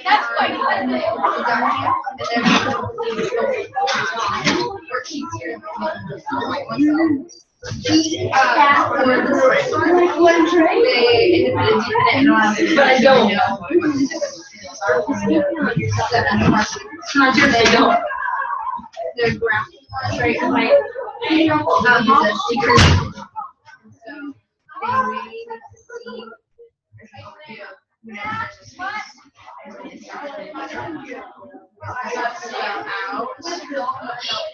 That's quite But I don't. Not sure if they don't. Their graphics right away. Use a secret. So they may need to see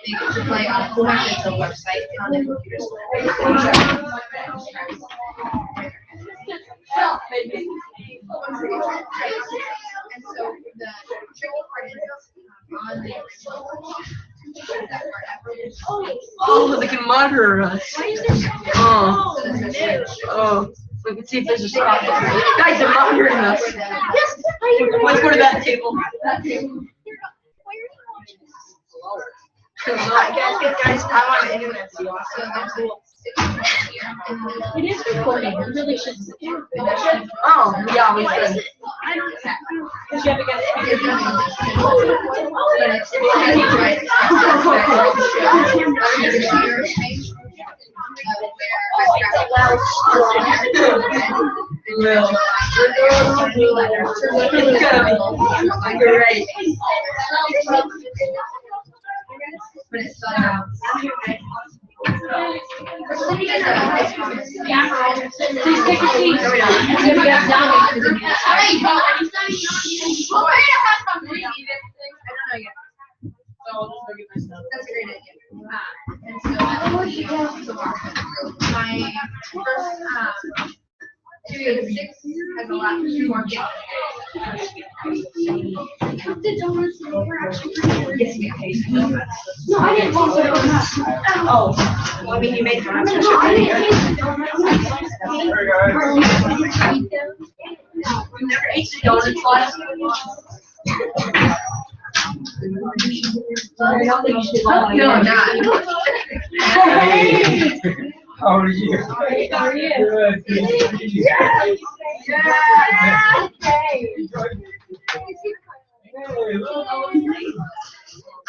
they get to play on a website on their computers. And so the tricky part is on the original that part Oh, they can monitor us. Oh. Oh. We can see if there's a spot. Guys, they're monitoring us. Let's go to that table. Guys, I want an internet. It is recording. We really should. Oh, yeah, we should. Because you have to get Great. But it's out. Please take a seat. That's a great idea. And so my first 2 out of 6 has a lot more games. The donuts were actually pretty good. Yes, we have. No, I didn't taste the donuts. Oh, well, I mean, you made them. No, I didn't taste the donuts. We never ate the donuts last. No, I'm not. Hey, how are you? How are you? Good. Yeah.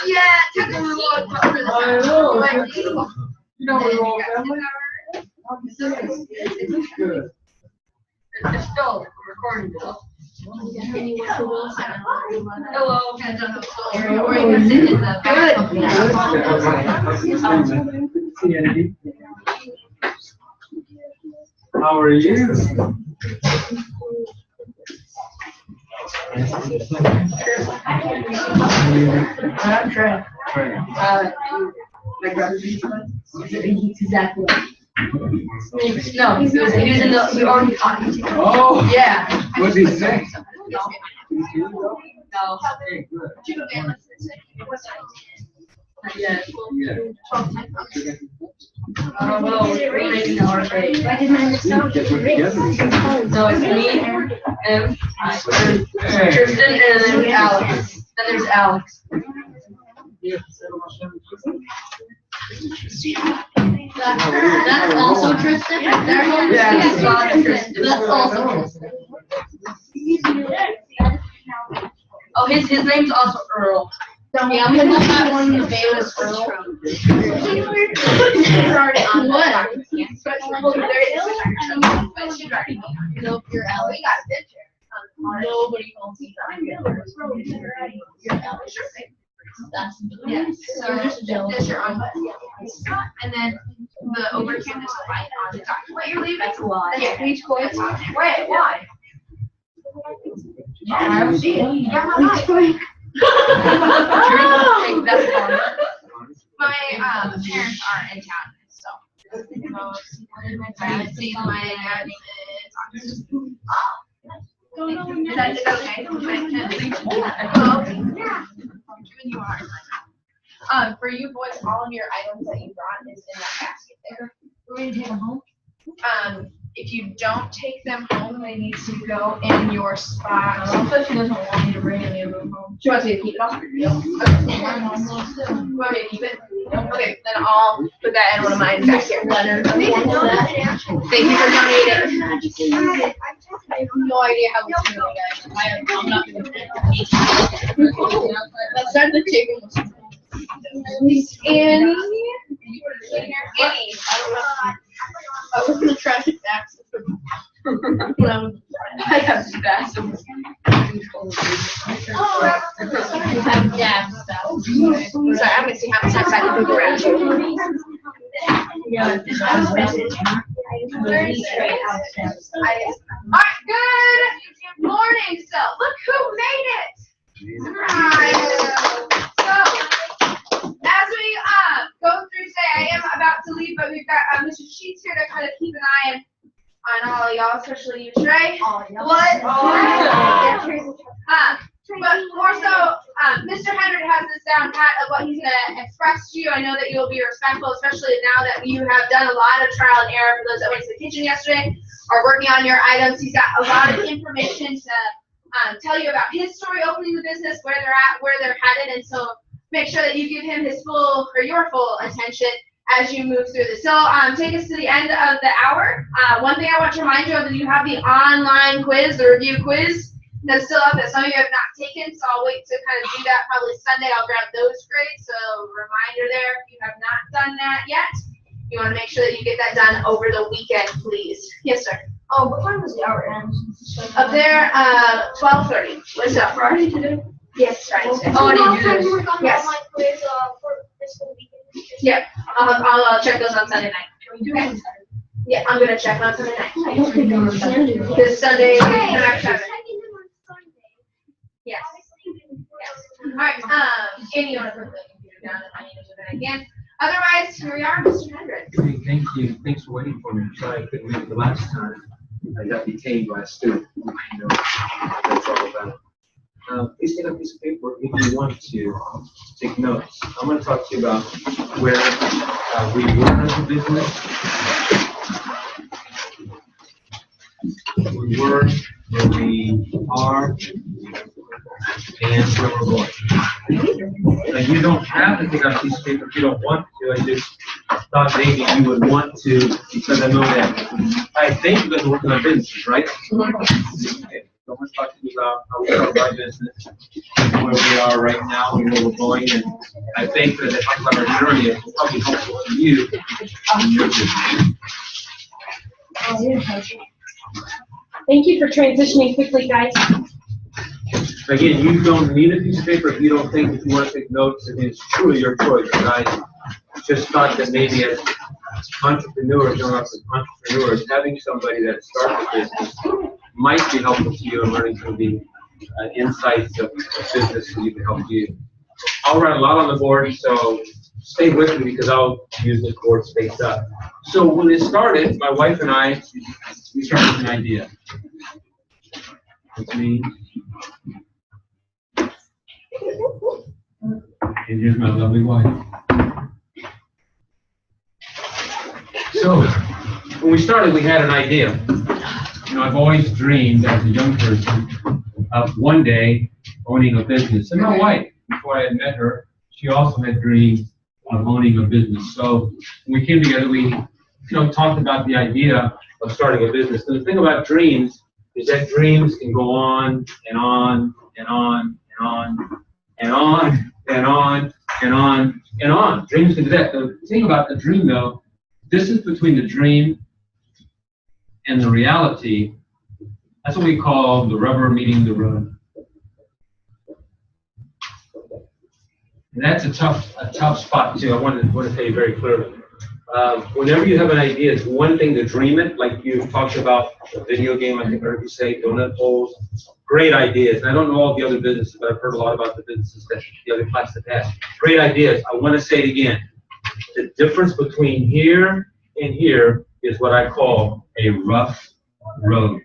Yeah, it took a long time for I this. know. You know we're all family. It's Good. It's still recording though. Hello. Or you can sit in the back of Good. How are you? I'm Trent. My brother. Exactly. No, he was in the, we already caught him. Oh, Yeah. what's he say? No. Hey, good. Yeah. Yeah. We're making our face. I didn't understand. Get put together. So it's me, him, Tristan, and then Alex. Then there's Alex. That's also Tristan? Yeah, it's not Tristan. That's also Tristan. Oh, his name's also Earl. Yeah, I'm gonna have one of the Bayless Earl. What? Nope, you're out. We got a picture. Nobody calls me that. Yes, so there's your own button. And then the over here, there's a light on the document. What you're leaving? That's a lot. Yeah, page quotes on there. Wait, why? Yeah, I don't see it. You got my light. That's fine. My parents aren't in town, so I haven't seen my dad. Is that okay? Oh, okay. Yeah. Giving you a hard time. For you boys, all of your items that you brought is in that basket there. We're gonna take them home? If you don't take them home, they need to go in your spot. She doesn't want me to bring any of them home. She wants me to keep it all? Okay. You want me to keep it? Okay, then I'll put that in one of mine back here. Letter. Thank you for donating. I have no idea how it's going, guys. I'm not gonna Let's start the chicken. Annie? I was gonna trash it back. I have bass. Have dab stuff. Sorry, I'm gonna see how much time I can move around. Alright, good morning, so look who made it! Alright, so, as we go through today, I am about to leave, but we've got Mr. Sheets here to kind of keep an eye on all of y'all, especially you, Trey. What? But more so, Mr. Hendred has this down pat of what he's going to express to you. I know that you'll be respectful, especially now that you have done a lot of trial and error for those that went to the kitchen yesterday or working on your items. He's got a lot of information to tell you about his story opening the business, where they're at, where they're headed, and so make sure that you give him his full or your full attention as you move through this. So take us to the end of the hour. One thing I want to remind you of is you have the online quiz, the review quiz. That's still up that some of you have not taken, so I'll wait to kind of do that probably Sunday. I'll grab those grades, so reminder there, if you have not done that yet, you want to make sure that you get that done over the weekend, please. Yes, sir. Oh, what time was the hour end? Up there, 12:30. What's up? Friday today? Yes, Friday today. Oh, I didn't do this. Yes. Yep, I'll check those on Sunday night. Okay. Yeah, I'm gonna check on Sunday night. I don't think I'm Sunday. Because Sunday, yes. All right, Annie, you want to put the computer down and I need to do that again. Otherwise, here we are, Mr. Hendred. Hey, thank you. Thanks for waiting for me. Sorry I couldn't make it the last time. I got detained by a student. I know what that's all about. Please get a piece of paper if you want to take notes. I'm going to talk to you about where we were as a business. We were, where we are, and where we're going. And you don't have to take out a piece of paper if you don't want to. I just thought maybe you would want to, because I know that I think you guys are working on businesses, right? Okay. So I'm going to talk to you about how we start my business, where we are right now, and where we're going. And I think that if I talk about our journey, it's probably helpful to you in your business. Thank you for transitioning quickly, guys. Again, you don't need a piece of paper if you don't think that you want to take notes, and it's truly your choice. And I just thought that maybe as entrepreneurs, young entrepreneurs, having somebody that started a business might be helpful to you in learning some of the insights of business so you can help you. I'll write a lot on the board, so stay with me because I'll use this board spaced up. So when it started, my wife and I, we started with an idea. It's me. And here's my lovely wife. So when we started, we had an idea. You know, I've always dreamed as a young person of one day owning a business. And my wife, before I had met her, she also had dreams of owning a business. So when we came together, we talked about the idea of starting a business. And the thing about dreams is that dreams can go on and on and on and on and on and on and on and on. Dreams can do that. The thing about the dream, though, distance between the dream and the reality, that's what we call the rubber meeting the road. And that's a tough spot too. I want to tell you very clearly. Whenever you have an idea, it's one thing to dream it, like you talked about a video game, I think I heard you say, donut holes. Great ideas. And I don't know all the other businesses, but I've heard a lot about the businesses that the other class have had. Great ideas. I want to say it again. The difference between here and here is what I call a rough road.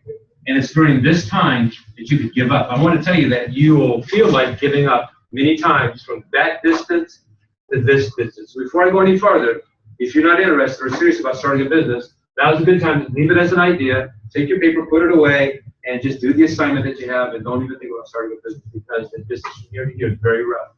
And it's during this time that you could give up. I want to tell you that you will feel like giving up many times from that distance to this distance. Before I go any farther, if you're not interested or serious about starting a business, now's a good time to leave it as an idea, take your paper, put it away, and just do the assignment that you have, and don't even think about starting a business because the distance from here to here is very rough.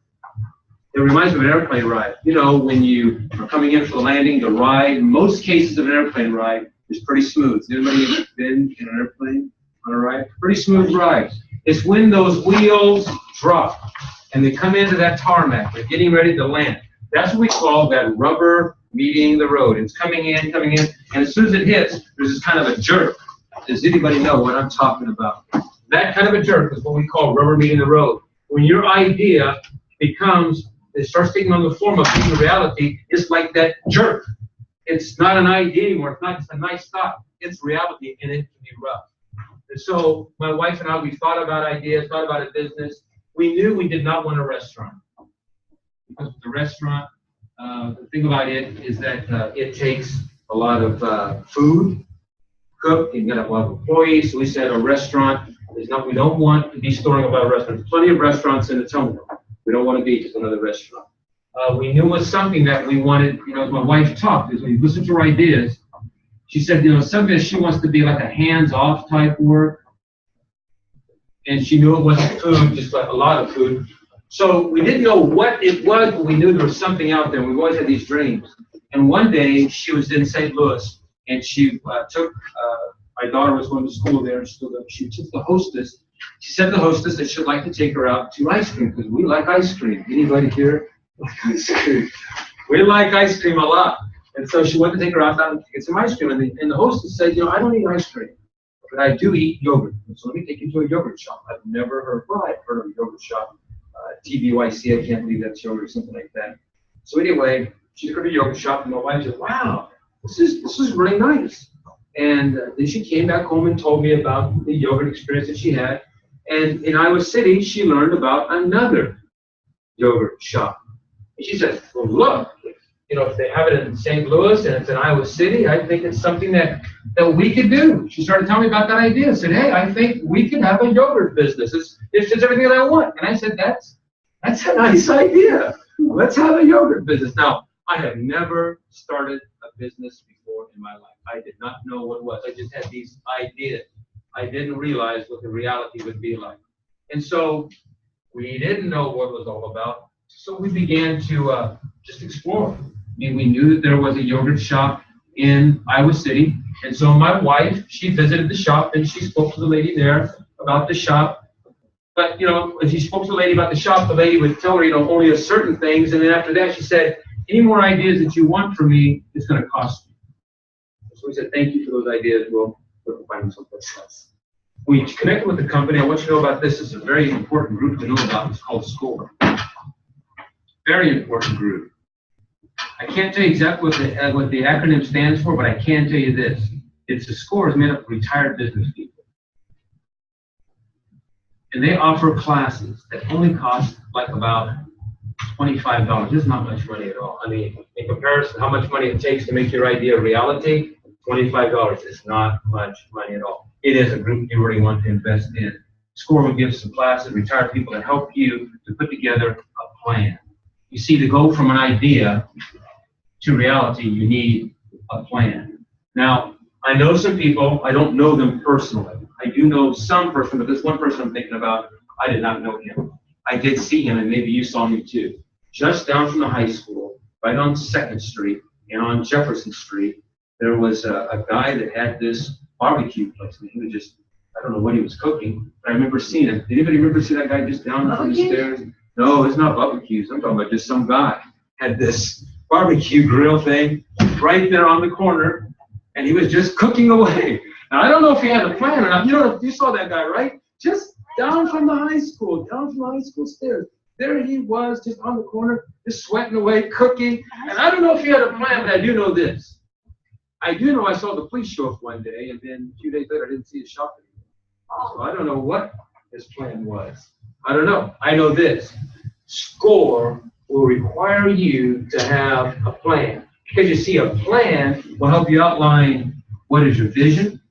It reminds me of an airplane ride. You know, when you are coming in for the landing, the ride, most cases of an airplane ride is pretty smooth. Anybody been in an airplane on a ride? Pretty smooth ride. It's when those wheels drop and they come into that tarmac. They're getting ready to land. That's what we call that rubber meeting the road. It's coming in, and as soon as it hits, there's this kind of a jerk. Does anybody know what I'm talking about? That kind of a jerk is what we call rubber meeting the road. When your idea it starts taking on the form of being a reality, it's like that jerk. It's not an idea anymore. It's not just a nice thought. It's reality, and it can be rough. And so my wife and I, we thought about ideas, thought about a business. We knew we did not want a restaurant. Because with the restaurant, the thing about it is that it takes a lot of food, cook, you got a lot of employees. So we said a restaurant is not, we don't want to be storing about a restaurant. There's plenty of restaurants in the Tomo. We don't want to be just another restaurant. We knew it was something that we wanted, you know, as my wife talked, as we listened to her ideas, she said, you know, something that she wants to be like a hands-off type work. And she knew it wasn't food, just like a lot of food. So we didn't know what it was, but we knew there was something out there. We've always had these dreams. And one day she was in St. Louis, and she took, my daughter was going to school there, and she took the hostess. She said to the hostess that she'd like to take her out to ice cream, because we like ice cream. Anybody here like ice cream? We like ice cream a lot. And so she went to take her out to get some ice cream. And the hostess said, you know, I don't eat ice cream, but I do eat yogurt. So let me take you to a yogurt shop. I've never heard, well, I've heard of a yogurt shop. TBYC, I can't believe that's yogurt or something like that. So anyway, she took her to a yogurt shop, and my wife said, wow, this is really nice. And then she came back home and told me about the yogurt experience that she had. And in Iowa City, she learned about another yogurt shop. And she said, well, look, you know, if they have it in St. Louis and it's in Iowa City, I think it's something that we could do. She started telling me about that idea. I said, hey, I think we could have a yogurt business. It's just everything that I want. And I said, that's a nice idea. Let's have a yogurt business. Now, I have never started a business before in my life. I did not know what it was. I just had these ideas. I didn't realize what the reality would be like. And so we didn't know what it was all about. So we began to just explore. I mean, we knew that there was a yogurt shop in Iowa City. And so my wife, she visited the shop, and she spoke to the lady there about the shop. But, you know, if she spoke to the lady about the shop, the lady would tell her, you know, only a certain things. And then after that, she said, any more ideas that you want from me, it's going to cost you. So we said, thank you for those ideas. We'll find them someplace else. We connected with the company. I want you to know about this. It's a very important group to know about. It's called SCORE. Very important group. I can't tell you exactly what the acronym stands for, but I can tell you this. It's a SCORE is made up of retired business people. And they offer classes that only cost like about $25. This is not much money at all. I mean, in comparison to how much money it takes to make your idea a reality, $25 is not much money at all. It is a group you really want to invest in. SCORE will give some classes, retired people, that help you to put together a plan. You see, to go from an idea to reality, you need a plan. Now, I know some people, I don't know them personally. I do know some person, but this one person I'm thinking about, I did not know him. I did see him, and maybe you saw him too. Just down from the high school, right on 2nd Street and on Jefferson Street, there was a guy that had this barbecue place. And he was just, I don't know what he was cooking, but I remember seeing him. Did anybody remember seeing that guy just down from the stairs? No, it's not barbecues. I'm talking about just some guy had this barbecue grill thing right there on the corner, and he was just cooking away. Now, I don't know if he had a plan or not. You know, you saw that guy, right? Just down from the high school stairs. There he was, just on the corner, just sweating away, cooking. And I don't know if he had a plan, but I do know this. I do know I saw the police show up one day, and then a few days later, I didn't see his shop anymore. So I don't know what his plan was. I don't know. I know this. SCORE will require you to have a plan. Because you see, a plan will help you outline what is your vision.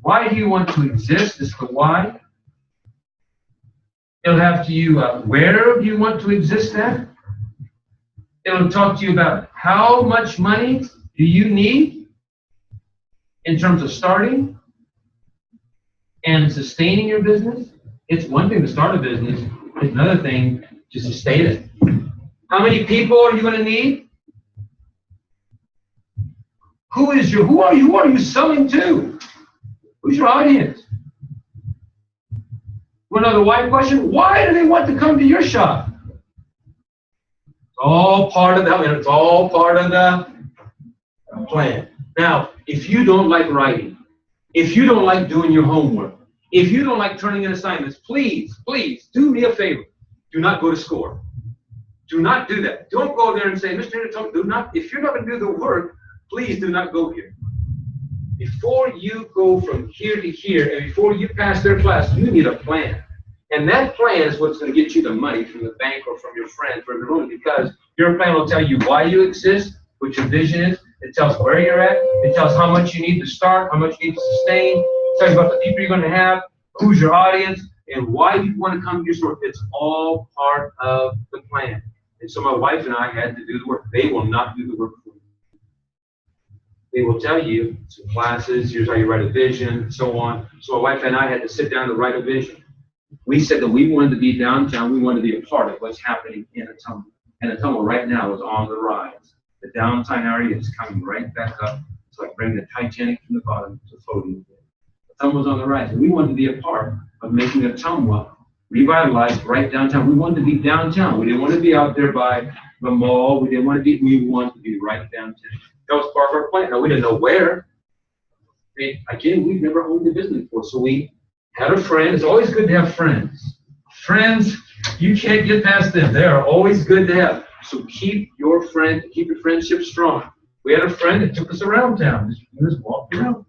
Why do you want to exist? Is the why. It'll have to you where do you want to exist at. It'll talk to you about how much money do you need in terms of starting and sustaining your business. It's one thing to start a business. It's another thing to sustain it. How many people are you going to need? Who are you selling to? Who's your audience? Another why question? Why do they want to come to your shop? It's all part of it's all part of the plan. Now, if you don't like writing, if you don't like doing your homework, if you don't like turning in assignments, please do me a favor. Do not go to SCORE. Do not do that. Don't go there and say, Mr. Hendred, do not. If you're not going to do the work, please do not go here. Before you go from here to here, and before you pass their class, you need a plan. And that plan is what's going to get you the money from the bank or from your friend, from your room, because your plan will tell you why you exist, what your vision is. It tells where you're at. It tells how much you need to start, how much you need to sustain. It tells you about the people you're going to have, who's your audience, and why you want to come to your store. It's all part of the plan. And so my wife and I had to do the work. They will not do the work for you. They will tell you some classes, here's how you write a vision, and so on. So my wife and I had to sit down to write a vision. We said that we wanted to be downtown. We wanted to be a part of what's happening in Ottumwa. And Ottumwa right now is on the rise. The downtown area is coming right back up. It's like bringing the Titanic from the bottom to floating again. Ottumwa's on the rise. And we wanted to be a part of making Ottumwa revitalized right downtown. We wanted to be downtown. We didn't want to be out there by the mall. We wanted to be right downtown. That was part of our plan. Now, we didn't know where. Again, we've never owned a business before. So we had a friend. It's always good to have friends. Friends, you can't get past them. They are always good to have. So keep your friendship strong. We had a friend that took us around town. Just walked around.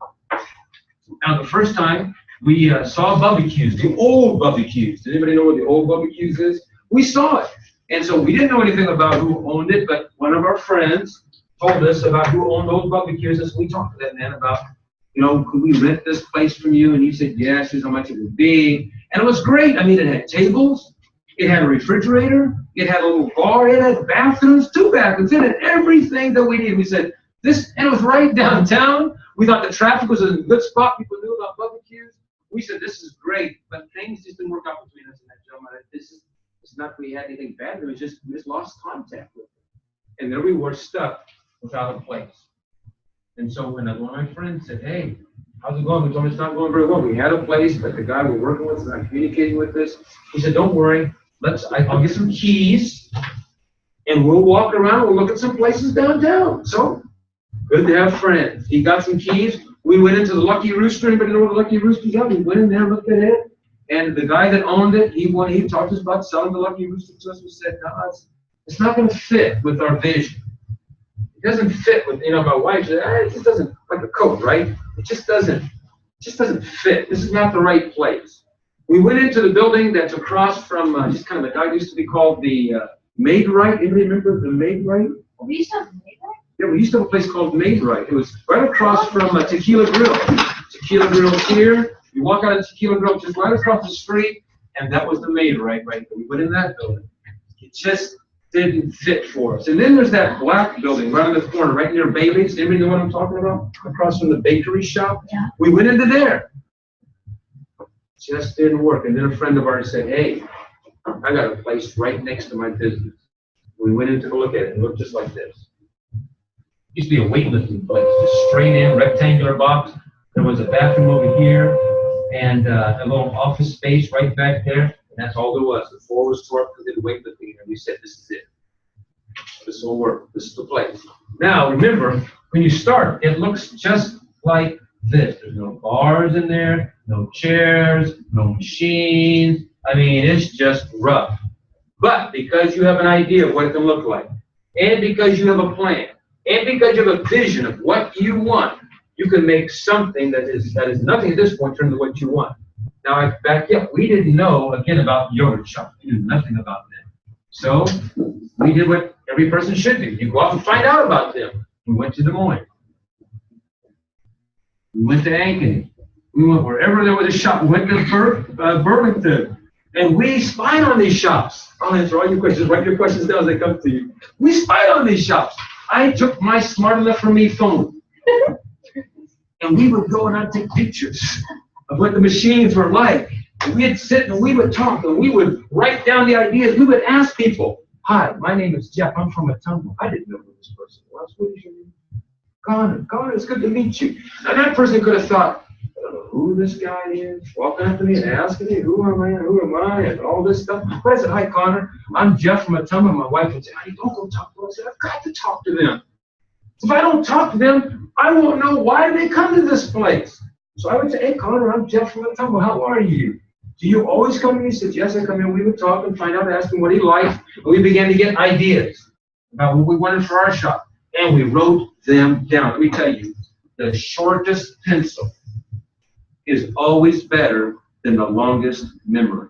Now, the first time we saw Bubby Q's, the old Bubby Q's. Does anybody know what the old Bubby Q's is? We saw it. And so we didn't know anything about who owned it, but one of our friends told us about who owned those Bubby Q's. And so we talked to that man about, could we rent this place from you? And he said, yes, here's how much it would be. And it was great. I mean, it had tables, it had a refrigerator, it had a little bar, it had bathrooms, 2 bathrooms, it had everything that we needed. We said, and it was right downtown. We thought the traffic was in a good spot. People knew about Bubby Q's. We said, this is great, but things just didn't work out between us and that gentleman. It's not that we had anything bad. We just lost contact with him. And there we were stuck without a place. And so when one of my friends said, hey, how's it going? We told him it's not going very well. We had a place, but the guy we're working with is not communicating with us. He said, don't worry. I'll get some keys, and we'll walk around. We'll look at some places downtown. So good to have friends. He got some keys. We went into the Lucky Rooster. Anybody know what the Lucky Rooster's at? We went in there, looked at it, and the guy that owned it, he talked to us about selling the Lucky Rooster to us. We said, no, it's not going to fit with our vision. It doesn't fit with, my wife said, it just doesn't, like a coat, right? It just doesn't fit. This is not the right place. We went into the building that's across from just kind of a guy used to be called the Maid-Rite. Anybody remember the Maid-Rite? We used to have Maid-Rite? Yeah, we used to have a place called Maid-Rite. It was right across from Tequila Grill. Tequila Grill's here. You walk out of Tequila Grill just right across the street, and that was the Maid-Rite right there. We went in that building. It just didn't fit for us. And then there's that black building right on the corner, right near Bailey's. Anybody know what I'm talking about? Across from the bakery shop. Yeah. We went into there. Just didn't work. And then a friend of ours said, hey, I got a place right next to my business. We went in to look at it. It looked just like this. It used to be a weightlifting place, just straight in, rectangular box. There was a bathroom over here and a little office space right back there. And that's all there was. The floor was tore up because they did weightlifting. And we said, this is it. This will work. This is the place. Now, remember, when you start, it looks just like this. There's no bars in there, no chairs, no machines. I mean, it's just rough. But because you have an idea of what it can look like, and because you have a plan, and because you have a vision of what you want, you can make something that is nothing at this point in terms of what you want. Now, I back up. We didn't know, again, about yogurt shops. We knew nothing about them. So we did what every person should do. You go out and find out about them. We went to Des Moines. We went to Ankeny. We went wherever there was a shop. We went to Burlington. And we spied on these shops. I'll answer all your questions. Write your questions down as they come to you. We spied on these shops. I took my Smart Enough for Me phone. And we would go and I'd take pictures of what the machines were like. And we'd sit and we would talk and we would write down the ideas. We would ask people, Hi, my name is Jeff. I'm from Atumbo. I didn't know who this person was. What is your name? Connor, it's good to meet you. Now that person could have thought, I don't know who this guy is, walking up to me and asking me, who am I, and all this stuff. But I said, hi, Connor, I'm Jeff from Atumbo. My wife would say, honey, don't go talk to them. I said, I've got to talk to them. If I don't talk to them, I won't know why they come to this place. So I would say, hey, Connor, I'm Jeff from Atumbo. How are you? Do you always come to me? He said, yes, I come in. We would talk and find out, ask him what he liked. And we began to get ideas about what we wanted for our shop. And we wrote them down. Let me tell you, the shortest pencil is always better than the longest memory.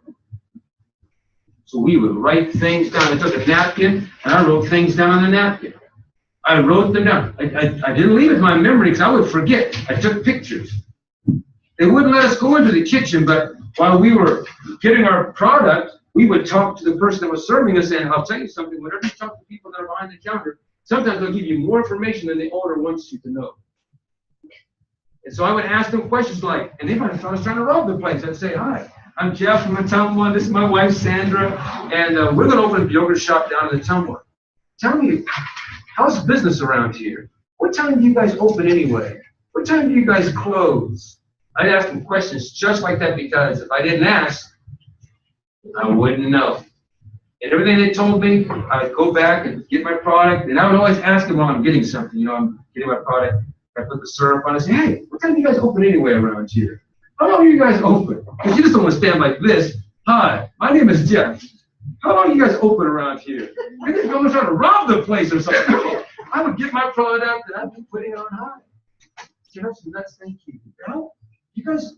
So we would write things down. I took a napkin, and I wrote things down on the napkin. I wrote them down. I didn't leave it in my memory because I would forget. I took pictures. They wouldn't let us go into the kitchen, but while we were getting our product, we would talk to the person that was serving us, and I'll tell you something, whenever you talk to people that are behind the counter, sometimes they'll give you more information than the owner wants you to know. And so I would ask them questions like, and they might have thought I was trying to rob the place. I'd say, hi, I'm Jeff from Atumwa. This is my wife, Sandra, and we're going to open a yogurt shop down in Atumwa. Tell me, how's business around here? What time do you guys open anyway? What time do you guys close? I'd ask them questions just like that because if I didn't ask, I wouldn't know. And everything they told me, I'd go back and get my product, and I would always ask them while I'm getting something. You know, I'm getting my product, I put the syrup on, I say, hey, what time do you guys open anyway around here? How long are you guys open? Because you just don't want to stand like this. Hi, my name is Jeff. How long are you guys open around here? You think I'm trying to rob the place or something? No, I would get my product, and I'd be putting it on high. You have some nuts, thank you. You guys,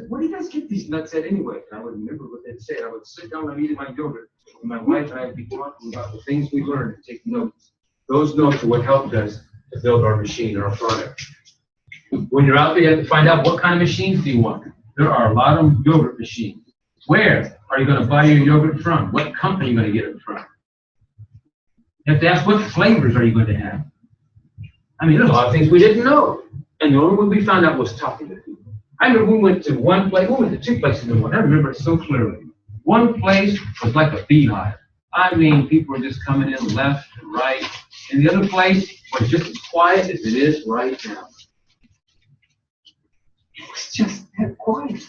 where do you guys get these nuts at anyway? And I would remember what they'd say. I would sit down and eat my yogurt. And my wife and I would be talking about the things we learned and take notes. Those notes are what helped us to build our machine or our product. When you're out there, you have to find out what kind of machines do you want. There are a lot of yogurt machines. Where are you going to buy your yogurt from? What company are you going to get it from? You have to ask what flavors are you going to have. I mean, there's a lot of things we didn't know. And the only one we found out was talking to people. I remember we went to one place, we went to two places in one. I remember it so clearly. One place was like a beehive. I mean, people were just coming in left and right. And the other place was just as quiet as it is right now. It was just that quiet.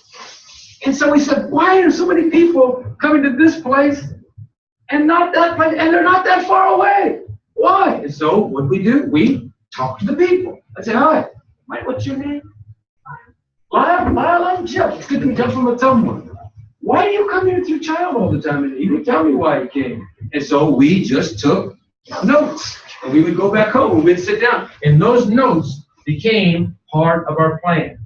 And so we said, why are so many people coming to this place and not that place, and they're not that far away? Why? And so what we do, we talk to the people. I say, hi, what's your name? Lyle, I'm Jeff. It's good to meet you from Atumwa. Why do you come here with your child all the time? And you didn't tell me why you came. And so we just took notes. And we would go back home and we'd sit down. And those notes became part of our plan.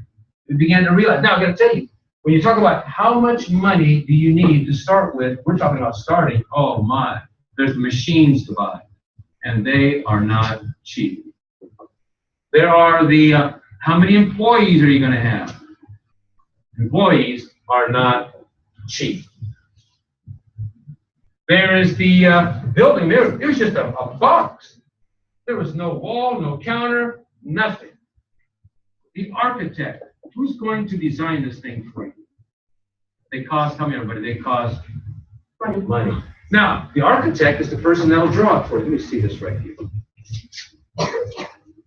We began to realize. Now, I'm going to tell you, when you talk about how much money do you need to start with, we're talking about starting. Oh, my. There's machines to buy. And they are not cheap. There are the... how many employees are you going to have? Employees are not cheap. There is the building. It was just a box. There was no wall, no counter, nothing. The architect, who's going to design this thing for you? They cost, tell me everybody, they cost money. Now, the architect is the person that'll draw it for you. Let me see this right here.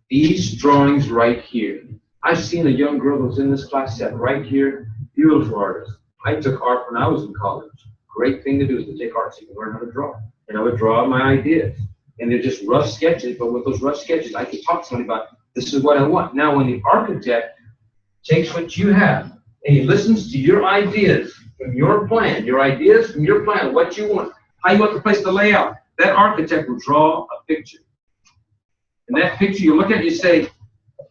These drawings right here. I've seen a young girl that was in this class set right here. Beautiful artist. I took art when I was in college. Great thing to do is to take art so you can learn how to draw. And I would draw my ideas. And they're just rough sketches, but with those rough sketches, I could talk to somebody about, this is what I want. Now, when the architect takes what you have and he listens to your ideas from your plan, what you want, how you want the place to lay out, that architect will draw a picture. And that picture, you look at it, you say,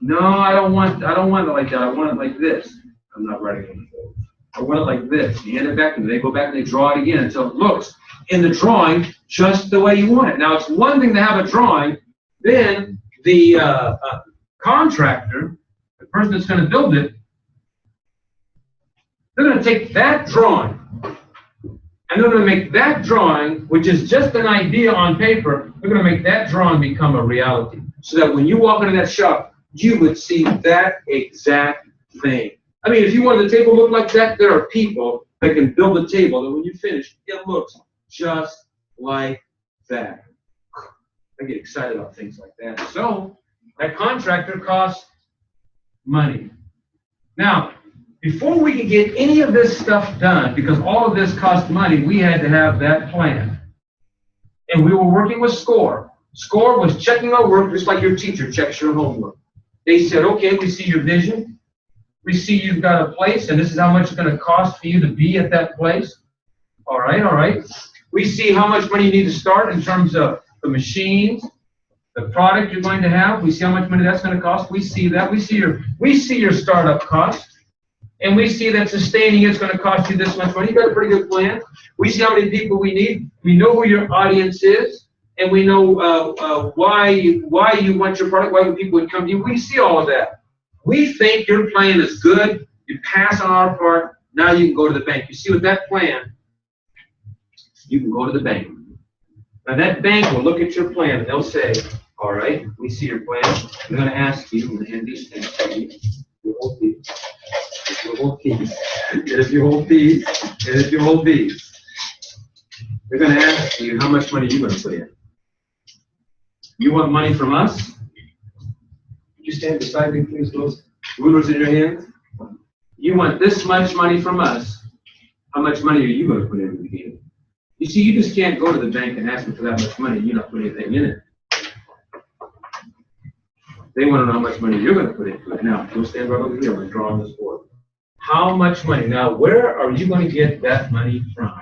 no, I don't want it like that. I want it like this. I'm not writing it. I want it like this. You hand it back to them. They go back and they draw it again until it looks in the drawing just the way you want it. Now, it's one thing to have a drawing. Then the contractor, the person that's going to build it, they're going to take that drawing and they're going to make that drawing, which is just an idea on paper, they're going to make that drawing become a reality. So that when you walk into that shop, you would see that exact thing. I mean, if you wanted the table to look like that, there are people that can build a table that when you finish, it looks just like back. I get excited about things like that. So that contractor costs money. Now, before we could get any of this stuff done, because all of this cost money, we had to have that plan. And we were working with SCORE. SCORE was checking our work just like your teacher checks your homework. They said, okay, we see your vision. We see you've got a place, and this is how much it's going to cost for you to be at that place. All right, all right. We see how much money you need to start in terms of the machines, the product you're going to have. We see how much money that's going to cost. We see that. We see your startup cost. And we see that sustaining it's going to cost you this much money. You've got a pretty good plan. We see how many people we need. We know who your audience is. And we know why you want your product, why people would come to you. We see all of that. We think your plan is good. You pass on our part. Now you can go to the bank. You see with that plan, you can go to the bank. Now that bank will look at your plan and they'll say, all right, we see your plan. I'm going to ask you, I'm going to hand these things to you. You hold these. If you hold these. And if you hold these. And if you hold these. They're going to ask you how much money you're going to put in. You want money from us? Would you stand beside me, please, those rulers in your hands? You want this much money from us. How much money are you going to put in the beginning? You see, you just can't go to the bank and ask them for that much money. You're not putting anything in it. They want to know how much money you're going to put into it. Now, you'll stand right over here and draw on this board. How much money? Now, where are you going to get that money from?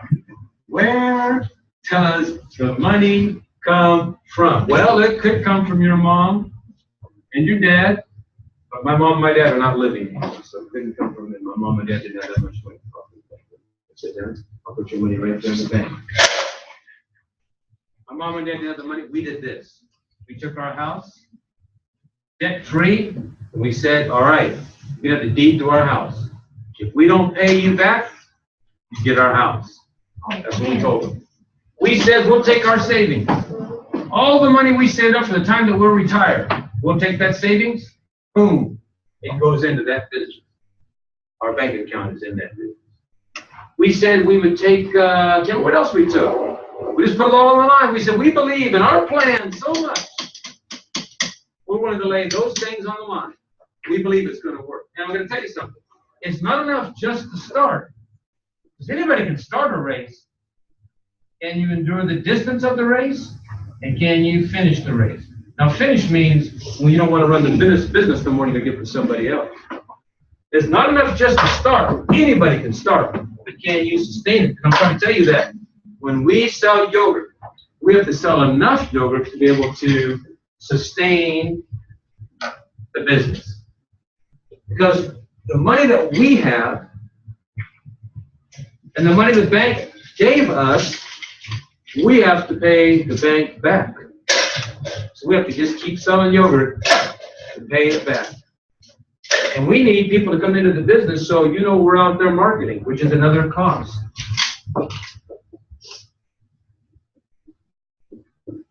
Where does the money come from? Well, it could come from your mom and your dad, but my mom and my dad are not living anymore, so it couldn't come from them. My mom and dad didn't have that much money. Sit down. I'll put your money right there in the bank. My mom and dad didn't have the money. We did this. We took our house, debt-free, and we said, all right, we have the deed to our house. If we don't pay you back, you get our house. That's what we told them. We said we'll take our savings. All the money we saved up for the time that we're retired, we'll take that savings, boom, it goes into that business. Our bank account is in that business. We said we would take, what else we took? We just put it all on the line. We said we believe in our plan so much. We're willing to lay those things on the line. We believe it's going to work. And I'm going to tell you something. It's not enough just to start. Because anybody can start a race. Can you endure the distance of the race? And can you finish the race? Now, finish means when you don't want to run the business no more, you give it to somebody else. It's not enough just to start. Anybody can start, but can you sustain it? And I'm trying to tell you that when we sell yogurt, we have to sell enough yogurt to be able to sustain the business. Because the money that we have and the money the bank gave us, we have to pay the bank back. So we have to just keep selling yogurt and pay it back. And we need people to come into the business so you know we're out there marketing, which is another cost.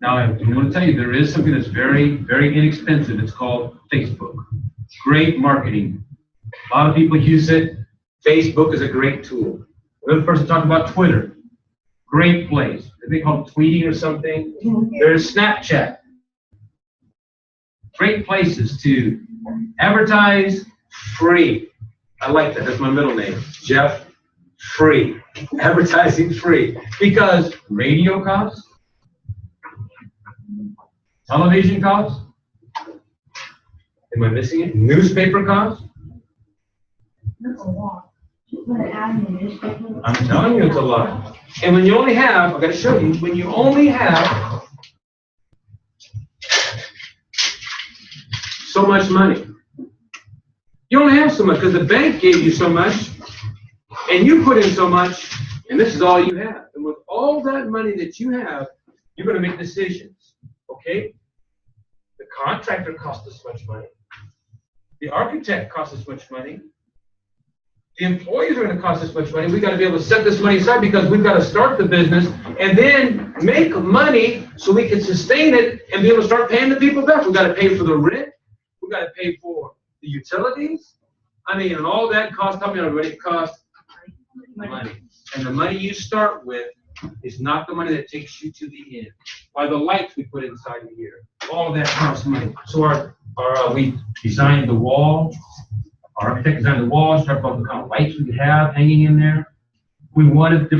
Now, I want to tell you, there is something that's very, very inexpensive. It's called Facebook. Great marketing. A lot of people use it. Facebook is a great tool. Another person talked about Twitter. Great place. I think they call it tweeting or something. There's Snapchat. Great places to advertise free. I like that. That's my middle name. Jeff, free. Advertising free. Because radio costs, television costs, am I missing it? Newspaper costs? That's a lot. Put an ad in the newspaper. I'm telling you it's a lot. And when you only have, I've got to show you, when you only have so much money. You only have so much because the bank gave you so much and you put in so much and this is all you have. And with all that money that you have, you're going to make decisions. Okay? The contractor costs us much money. The architect costs us much money. The employees are going to cost us much money. We've got to be able to set this money aside because we've got to start the business and then make money so we can sustain it and be able to start paying the people back. We've got to pay for the rent. We've got to pay for the utilities. I mean, and all that costs, how much it costs? Money. And the money you start with It's not the money that takes you to the end. By the lights we put inside of here, all of that costs money. So we designed the wall. Our architect designed the walls, talked about the kind of lights we could have hanging in there. We wanted the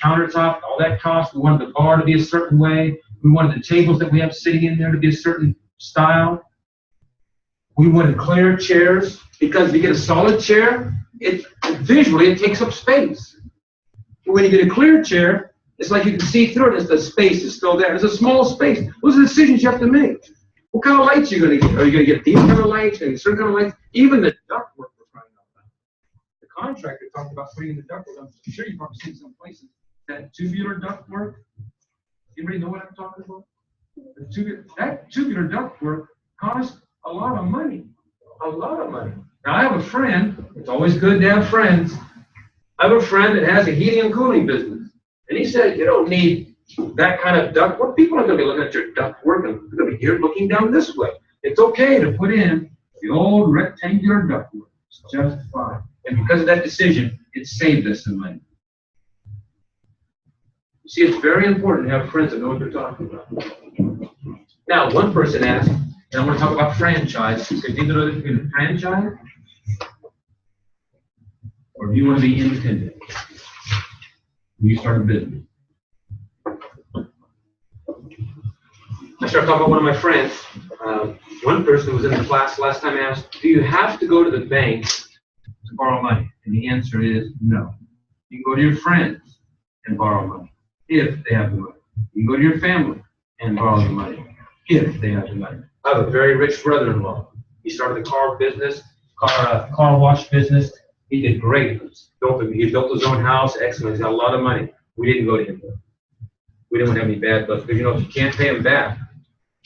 countertop, all that cost. We wanted the bar to be a certain way. We wanted the tables that we have sitting in there to be a certain style. We wanted clear chairs, because if you get a solid chair, visually it takes up space. But when you get a clear chair, it's like you can see through it, the space is still there. There's a small space. Those are decisions you have to make. What kind of lights are you going to get? Are you going to get these kind of lights and certain kind of lights? Even the ductwork we're trying out now. The contractor talked about putting in the ductwork. I'm sure you've probably seen some places that tubular ductwork. Anybody know what I'm talking about? That tubular ductwork costs a lot of money. A lot of money. Now I have a friend. It's always good to have friends. I have a friend that has a heating and cooling business, and he said you don't need that kind of ductwork. People aren't going to be looking at your ductwork, and they're going to be here looking down this way. It's okay to put in the old rectangular ductwork. It's just fine. And because of that decision, it saved us some money. You see, it's very important to have friends that know what they're talking about. Now, one person asked, and I want to talk about franchise. Because you either know that you're going to franchise, or do you want to be independent? When you start a business. I started talking about one of my friends. One person who was in the class last time asked, do you have to go to the bank to borrow money? And the answer is no. You can go to your friends and borrow money if they have the money. You can go to your family and borrow the money if they have the money. I have a very rich brother-in-law. He started a car business, car wash business. He did great. He built his own house. Excellent. He's got a lot of money. We didn't go to him. We didn't have any bad blood. Because, if you can't pay him back,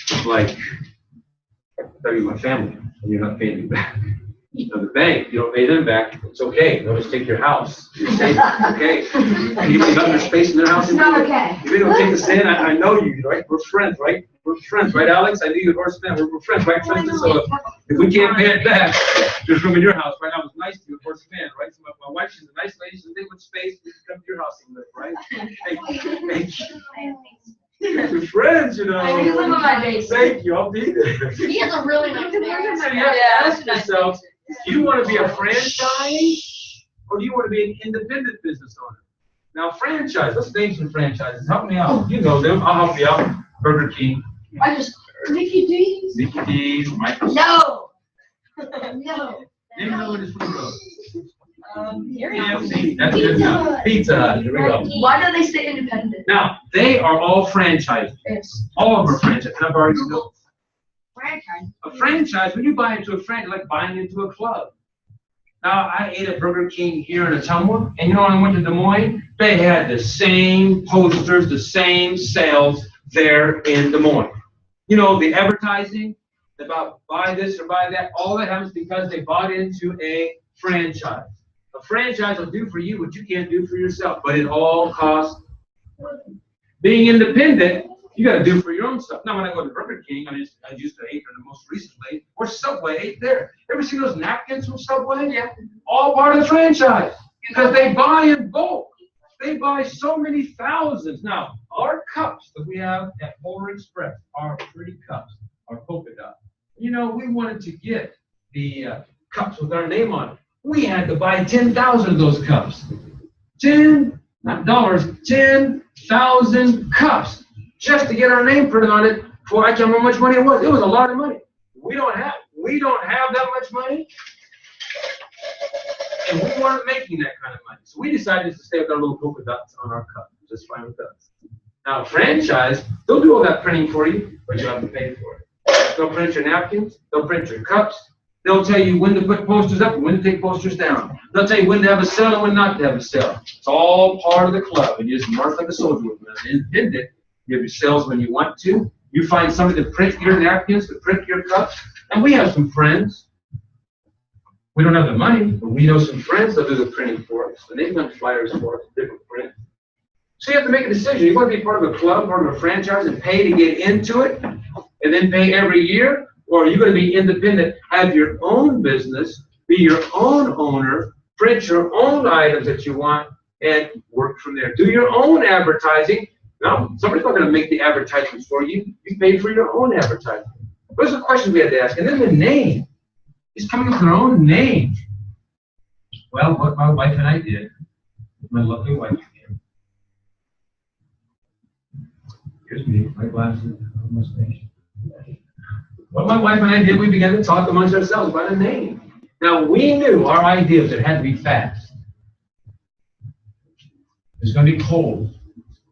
it's like, I'll tell you my family, and you're not paying me back. The bank, you don't pay them back, it's okay. They'll just take your house. You're safe. Okay. Anybody got their space in their house? It's not okay. If they don't take the stand, I know you, right? We're friends, right? We're friends, right, Alex? I knew you were friends. We're friends, right, Tristan? So if we can't pay it back, there's room in your house, right? I was nice to you, of course, man, right? So my wife, she's a nice lady. She's a with space. We can come to your house and live, right? Hey, we're friends, I can live on my base. Thank you. I'll be there. He has a really nice base. So you have to ask yourself, do you want to be a franchise, or do you want to be an independent business owner? Now, franchise, let's name some franchises. Help me out. You know them. I'll help you out. Burger King. Mickey D's? Mickey D's, Microsoft. No. No. Name another this one goes. KFC. That's good enough. Pizza Hut. Here we go. Why do they stay independent? Now, they are all franchises. All of them are franchises. I've already know. Franchise. A franchise, when you buy into a franchise, like buying into a club. Now, I ate at Burger King here in Ottumwa, and when I went to Des Moines, they had the same posters, the same sales there in Des Moines. The advertising about buy this or buy that, all that happens because they bought into a franchise. A franchise will do for you what you can't do for yourself, but it all costs money. Being independent, you got to do for your own stuff. Now, when I go to Burger King, I used to eat there the most recently, or Subway ate there. Ever see those napkins from Subway? Yeah. All part of the franchise because they buy in bulk. They buy so many thousands. Now, our cups that we have at Polar Express are pretty cups, are polka dot. We wanted to get the cups with our name on it. We had to buy 10,000 of those cups. 10 10,000 cups just to get our name printed on it for I can't remember how much money it was. It was a lot of money. We don't have that much money. And we weren't making that kind of money. So we decided to stay with our little polka dots on our cup. Just fine with us. Now, franchise, they'll do all that printing for you, but you have to pay for it. They'll print your napkins. They'll print your cups. They'll tell you when to put posters up and when to take posters down. They'll tell you when to have a sale and when not to have a sale. It's all part of the club. And you just mark like a soldier with an independent. You have your sales when you want to. You find somebody to print your napkins, to print your cups. And we have some friends. We don't have the money, but we know some friends that do the printing for us. And they've done flyers for us, different print. So you have to make a decision. You want to be part of a club, part of a franchise, and pay to get into it, and then pay every year? Or are you going to be independent, have your own business, be your own owner, print your own items that you want, and work from there. Do your own advertising. No, somebody's not going to make the advertisements for you. You pay for your own advertising. Those are the questions we had to ask. And then the name. He's coming up with their own name. Well, what my wife and I did, my lovely wife again. Here's me, my glasses, mustache. What my wife and I did, we began to talk amongst ourselves about a name. Now, we knew our ideas that had to be fast. It's going to be cold.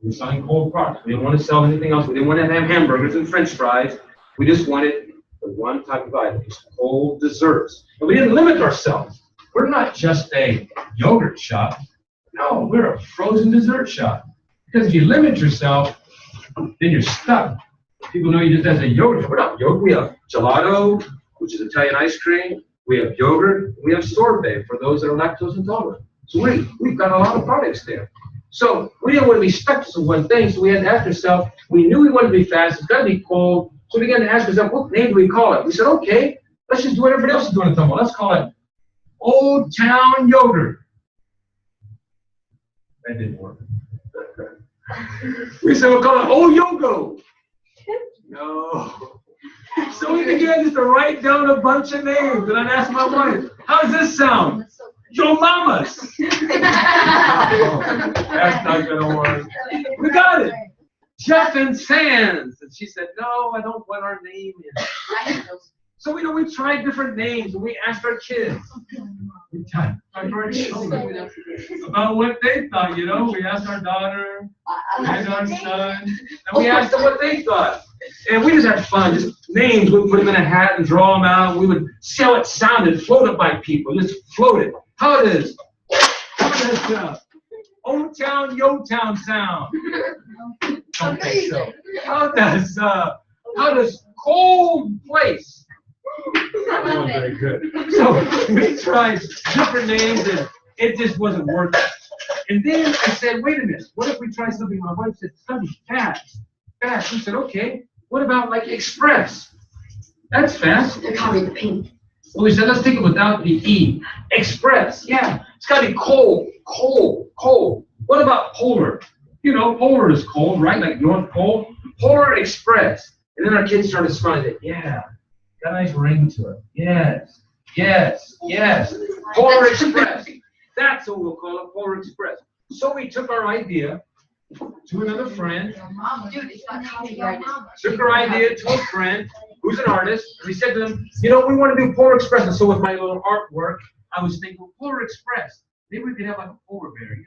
We're selling cold products. We didn't want to sell anything else. We didn't want to have hamburgers and French fries. We just wanted the one type of item, just cold desserts. And we didn't limit ourselves. We're not just a yogurt shop. No, we're a frozen dessert shop. Because if you limit yourself, then you're stuck. People know you just as a yogurt. We're not yogurt. We have gelato, which is Italian ice cream. We have yogurt. We have sorbet for those that are lactose intolerant. So we've got a lot of products there. So we didn't want to be stuck to one thing, so we had to ask ourselves, we knew we wanted to be fast, it's got to be cold, so we began to ask ourselves, what name do we call it? We said, okay, let's just do what everybody else is doing at the moment. Let's call it Old Town Yogurt. That didn't work. We said, we'll call it Old Yogo. No. So we began just to write down a bunch of names, and I'd ask my wife, how does this sound? Yo Mamas. That's not gonna work. We got it. Jeff and Sands. And she said, no, I don't want our name in. So we tried different names and we asked our kids. We talked to our children about what they thought, We asked our daughter, we asked our son, and we asked them what they thought. And we just had fun, just names. We would put them in a hat and draw them out. We would see how it sounded, float it by people, just float it. How does Old Town, Yo Town sound? Don't think so. How does Cold Place? That wasn't very good. So we tried different names and it just wasn't working. And then I said, wait a minute, what if we try something? My wife said, something fast. Fast. We said, okay, what about like Express? That's fast. They're calling the pink. Well, we said, let's take it without the E. Express, yeah. It's got to be cold, cold, cold. What about Polar? Polar is cold, right? Like North Pole. Polar Express. And then our kids started smiling. Yeah, got a nice ring to it. Yes, yes, yes. Polar Express. That's what we'll call it, Polar Express. So we took our idea to another friend. Took our idea to a friend who's an artist, and we said to them, we want to do Polar Express. And so with my little artwork, I was thinking, well, Polar Express, maybe we could have like a polar bear,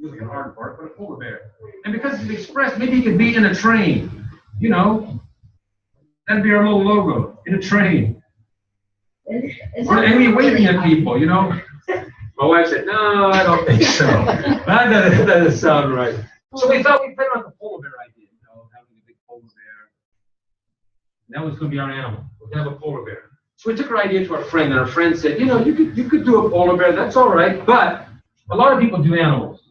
Really an hard part, but a polar bear. And because it's Express, maybe it could be in a train, That'd be our little logo, in a train. Or maybe waving at people, My wife said, no, I don't think so. That doesn't sound right. So we thought we'd put on the polar bear idea, having a big polar bear. And that was going to be our animal. We'd have a polar bear. So we took our idea to our friend, and our friend said, you could do a polar bear, that's all right, but a lot of people do animals.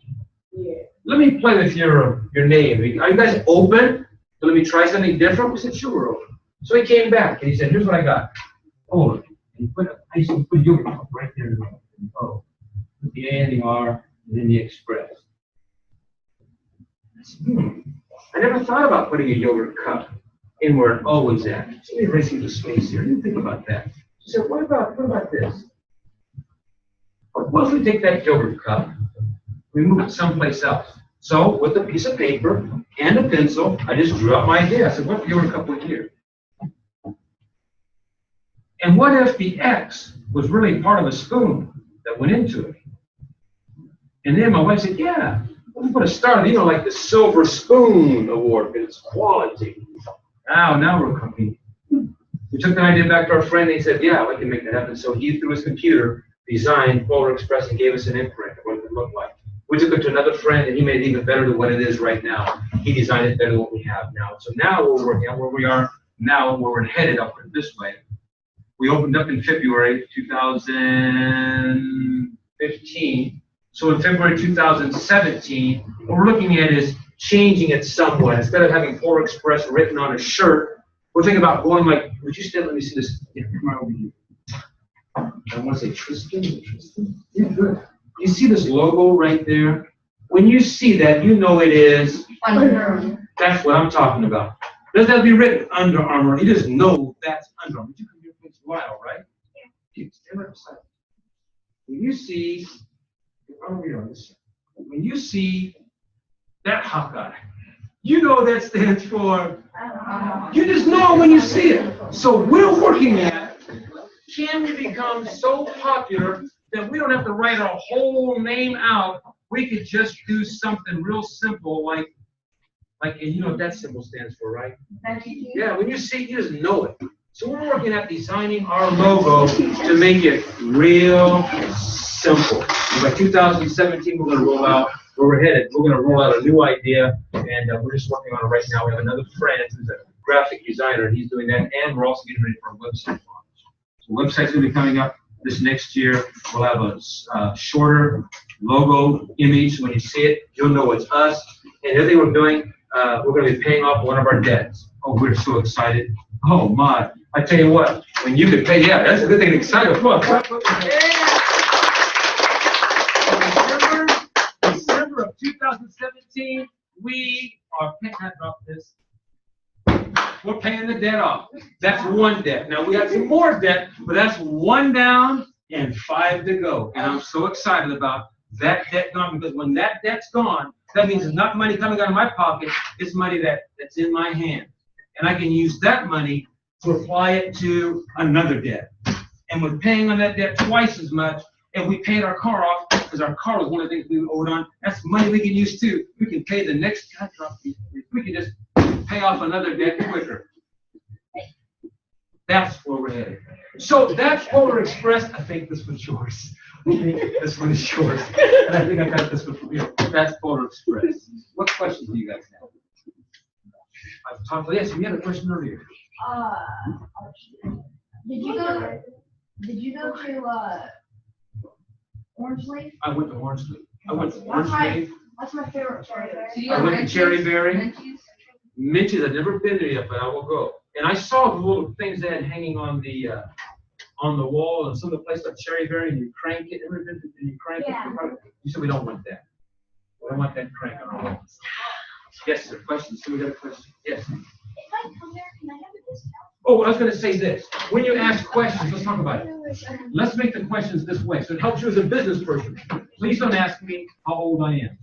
Yeah. Let me play with your name. Are you guys open? So let me try something different? We said, sure, we're open. So he came back, and he said, here's what I got. Oh, and he put yogurt cup right there. Oh, put the A and the R, and then the Express. I said, I never thought about putting a yogurt cup in where it always at. So let me erase the space here. I didn't think about that. She said, what about this? What if we take that yogurt cup, we move it someplace else? So with a piece of paper and a pencil, I just drew out my idea. I said, what if the yogurt cup went here? And what if the X was really part of a spoon that went into it? And then my wife said, yeah, we'll put a star, like the Silver Spoon Award, because it's quality. Now we're competing. We took the idea back to our friend, and he said, yeah, we can make that happen. So he, through his computer, designed Polar Express and gave us an imprint of what it would look like. We took it to another friend, and he made it even better than what it is right now. He designed it better than what we have now. So now we're working on where we are now, where we're headed up this way. We opened up in February 2015. So in February 2017, what we're looking at is changing it somewhat. Instead of having Polar Express written on a shirt, we're thinking about going like, would you stand, let me see this. Yeah, come on over here. I want to say Tristan. Yeah, good. You see this logo right there? When you see that, you know it is Under Armour. That's what I'm talking about. Doesn't have to be written Under Armour. You just know that's Under Armour. You can hear things wild, right? Yeah. Stand right beside me. When you see, when you see that Hawkeye, you know that stands for. You just know when you see it. So we're working at, can we become so popular that we don't have to write our whole name out? We could just do something real simple like, and you know what that symbol stands for, right? Yeah, when you see it, you just know it. So we're working at designing our logo to make it real simple. By 2017, we're going to roll out where we're headed. We're going to roll out a new idea, and we're just working on it right now. We have another friend who's a graphic designer, and he's doing that, and we're also getting ready for a website launch. So the website's going to be coming up this next year. We'll have a shorter logo image. So when you see it, you'll know it's us. And the other thing we're doing, we're going to be paying off one of our debts. Oh, we're so excited. Oh, my. I tell you what, when you can pay, yeah, that's a good thing, excited. Come on. December of 2017, we are paying, we're paying the debt off. That's one debt. Now, we got some more debt, but that's one down and 5 to go. And I'm so excited about that debt gone, because when that debt's gone, that means it's not money coming out of my pocket, it's money that's in my hand. And I can use that money to apply it to another debt. And we're paying on that debt twice as much, and we paid our car off because our car was one of the things we owed on. That's money we can use too. We can pay the next contract. We can just pay off another debt quicker. That's where we're headed. So that's Polar Express. I think this one's yours. I think this one is yours. And I think I got this one from you. That's Polar Express. What questions do you guys have? I've talked. Yes, we had a question earlier. Did you go to Orange Leaf? I went to Orange Leaf. I went to Orange Leaf. That's my favorite cherry. I went to Cherry Berry. Minches, I've never been there yet, but I will go. And I saw the little things they had hanging on the wall, and some of the places like Cherry Berry, and you crank it. Ever been to, and you crank it? You said we don't want that. We don't want that crank on our wall. Yes, sir. Questions? So we got a question. Yes. If I come there, can I have a discount? Oh, I was going to say this. When you ask questions, let's talk about it. Let's make the questions this way, so it helps you as a business person. Please don't ask me how old I am.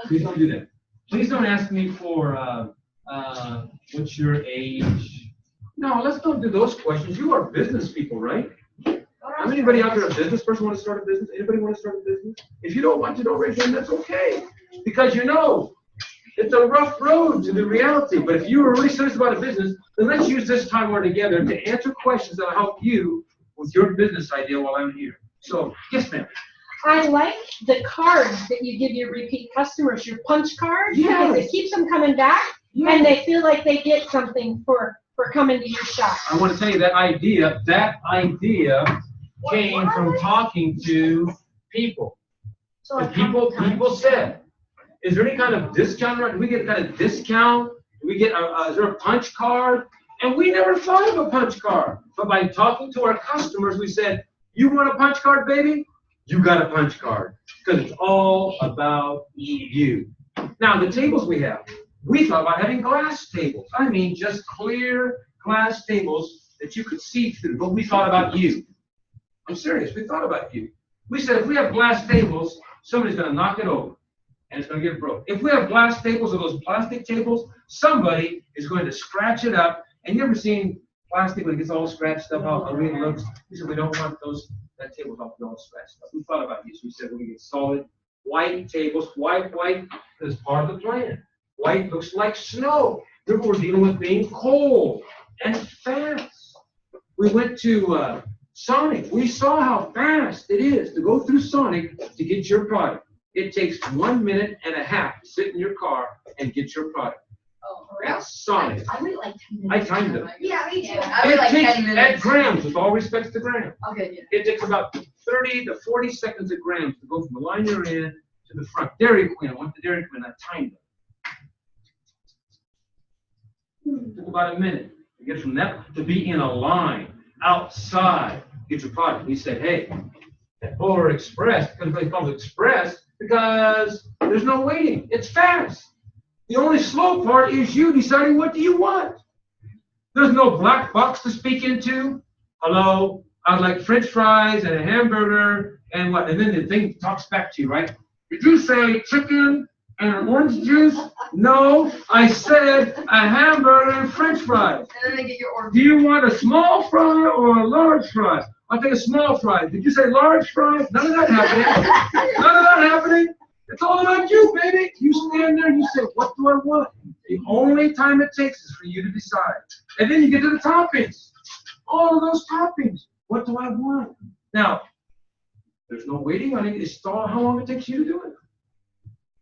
Please don't do that. Please don't ask me for what's your age. No, let's don't do those questions. You are business people, right? How anybody out there a business person want to start a business? Anybody want to start a business? If you don't want to, don't raise your hand. That's okay, because you know it's a rough road to the reality. But if you are really serious about a business, then let's use this time we're together to answer questions that will help you with your business idea while I'm here. So, yes, ma'am. I like the cards that you give your repeat customers, your punch cards, because it keeps them coming back, and they feel like they get something for coming to your shop. I want to tell you that idea came from talking to people. So And people said, is there any kind of discount? Do we get a kind of discount? Do we get is there a punch card? And we never thought of a punch card. But by talking to our customers, we said, you want a punch card, baby? You got a punch card. Because it's all about you. Now, the tables we have, we thought about having glass tables. I mean, just clear glass tables that you could see through. But we thought about you. I'm serious. We thought about you. We said, if we have glass tables, somebody's going to knock it over. And it's going to get broke. If we have glass tables or those plastic tables, somebody is going to scratch it up. And you ever seen plastic when it gets all scratched up, how ugly it looks? We said we don't want that table to be all scratched up. We thought about these. We said we're going to get solid white tables. White is part of the plan. White looks like snow. We're dealing with being cold and fast. We went to Sonic. We saw how fast it is to go through Sonic to get your product. It takes 1.5 minutes to sit in your car and get your product. Oh, That's Sonic. I really like 10 I minutes. timed it. Yeah, me too. It I would like takes 10 at minutes. grams, with all respects to grams. Okay, yeah. It takes about 30 to 40 seconds at grams to go from the line you're in to the front. Dairy Queen, I went to Dairy Queen, I timed it. It took about a minute to get from that to be in a line outside, get your product. We said, hey, And Polar Express, because they call it Express, because there's no waiting. It's fast. The only slow part is you deciding what do you want. There's no black box to speak into. Hello, I'd like French fries and a hamburger and what? And then the thing talks back to you, right? Did you say chicken and an orange juice? No, I said a hamburger and French fries. And then they get your order. Do you want a small fry or a large fry? I'll take a small fry. Did you say large fries? None of that happening. None of that happening. It's all about you, baby. You stand there and you say, what do I want? The only time it takes is for you to decide. And then you get to the toppings. All of those toppings. What do I want? Now, there's no waiting on it. It's all how long it takes you to do it.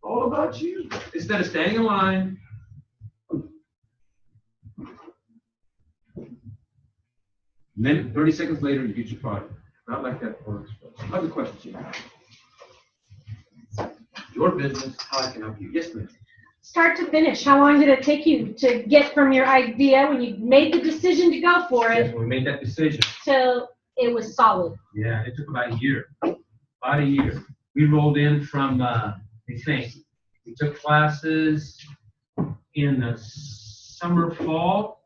All about you. Instead of standing in line. Then 30 seconds later, you get your product. Not like that for Express. Other questions you have? Your business, how I can help you. Yes, ma'am. Start to finish, how long did it take you to get from your idea when you made the decision to go for Yes, it when we made that decision. till it was solid? Yeah, it took about a year. About a year. We rolled in from, we took classes in the summer, fall,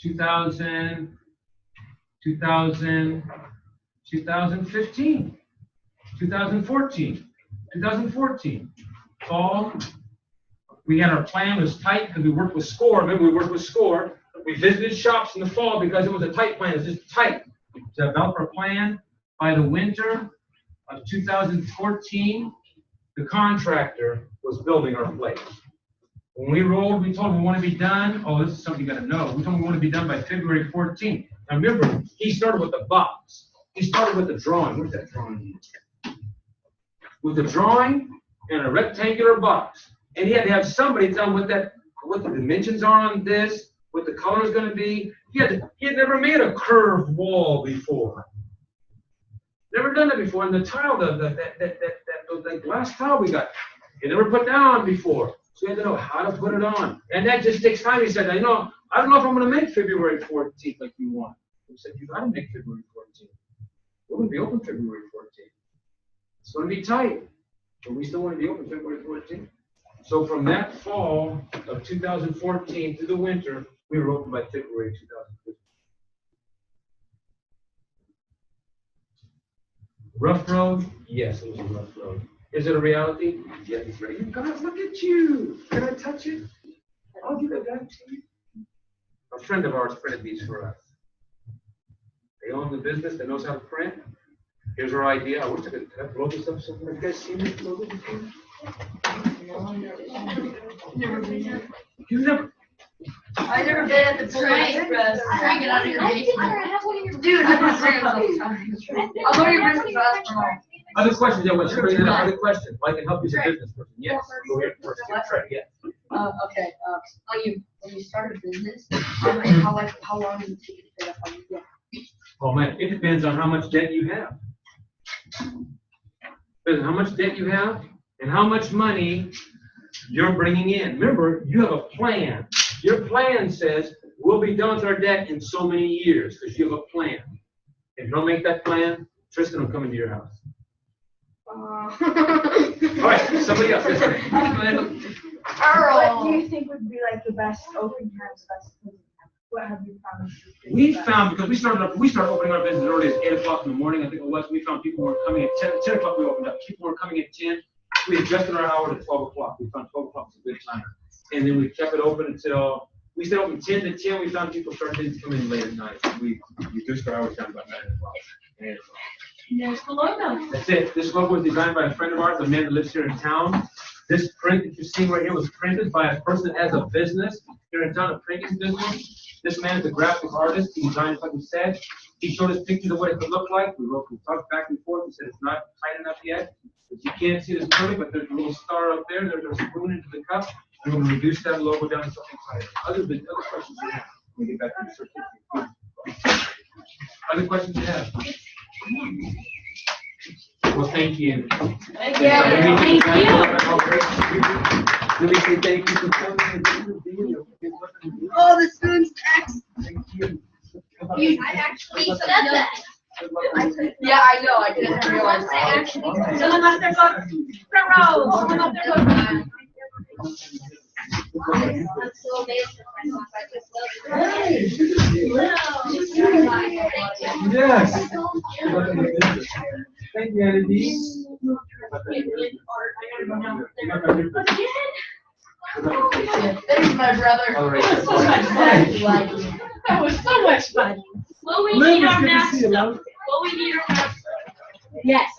2015, fall. We had our plan was tight because we worked with SCORE. Remember, we worked with SCORE. We visited shops in the fall because it was a tight plan. It was just tight. We developed our plan. By the winter of 2014, the contractor was building our place. When we rolled, we told him we want to be done. Oh, this is something you got to know. We told him we want to be done by February 14th. Now remember, he started with the box. He started with the drawing. Where's that drawing? With the drawing and a rectangular box. And he had to have somebody tell him what the dimensions are on this, what the color is going to be. He had never made a curved wall before. Never done that before. And the tile, that glass tile we got, he never put that on before. So he had to know how to put it on. And that just takes time. He said, I don't know if I'm going to make February 14th like you want. We said, you got to make February 14th. We're going to be open February 14th. It's going to be tight, but we still want to be open February 14th. So from that fall of 2014 to the winter, we were open by February 2015. Rough road? Yes, it was a rough road. Is it a reality? Yes, it's right. God, look at you. Can I touch it? I'll give it back to you. A friend of ours printed these for us. They own the business that knows how to print. Here's our idea. I wish I could blow this up. Have you guys seen this logo before? Never been. You never. I've never been at the Polar Express. Trying to get out of your basement. Dude, I've been saying all the time. I'll go to your business class tomorrow. Other questions? Yeah, what's bring it up? Other questions? I can help you as a business person. Yes. Go ahead first. Yes. Okay. When you start a business, how long does it take you to pay off all your debt? Oh man, it depends on how much debt you have. Depends on how much debt you have and how much money you're bringing in. Remember, you have a plan. Your plan says we'll be done with our debt in so many years because you have a plan. If you don't make that plan, Tristan will come into your house. All right, somebody else. What do you think would be like the best open times festival? What have you found? We found, because we started opening our business as early as 8 o'clock in the morning, I think it was. We found people were coming at 10 o'clock we opened up. People were coming at 10. We adjusted our hour to 12 o'clock. We found 12 o'clock was a good time. And then we kept it open until, we stayed open 10 to 10. We found people started to come in late at night. We reduced our hours down by 9 o'clock. And There's the logo. that's it. This logo was designed by a friend of ours, a man that lives here in town. This print that you're seeing right here was printed by a person that has a business here in town, a printing business. This man is a graphic artist. He designed it like we said. He showed us pictures of what it could look like. We talked back and forth. He said it's not tight enough yet. But you can't see this clearly, but there's a little star up there. There's a spoon into the cup. We're going to reduce that logo down to something tighter. Other questions you have? Let me get back to the certificate. Other questions you have? Well, thank you. Thank you. Let me say thank you for coming. Oh, the spoon's next. Thank you. I actually said that. Yeah, I know, I didn't realize that. Someone left their book. Front row. Someone left their book. I'm so amazed with myself. I just love Yes. Thank you, Andy. There's my brother. All right. So much fun. That was so much fun. Will we need our masks? Will we need our masks? Yes.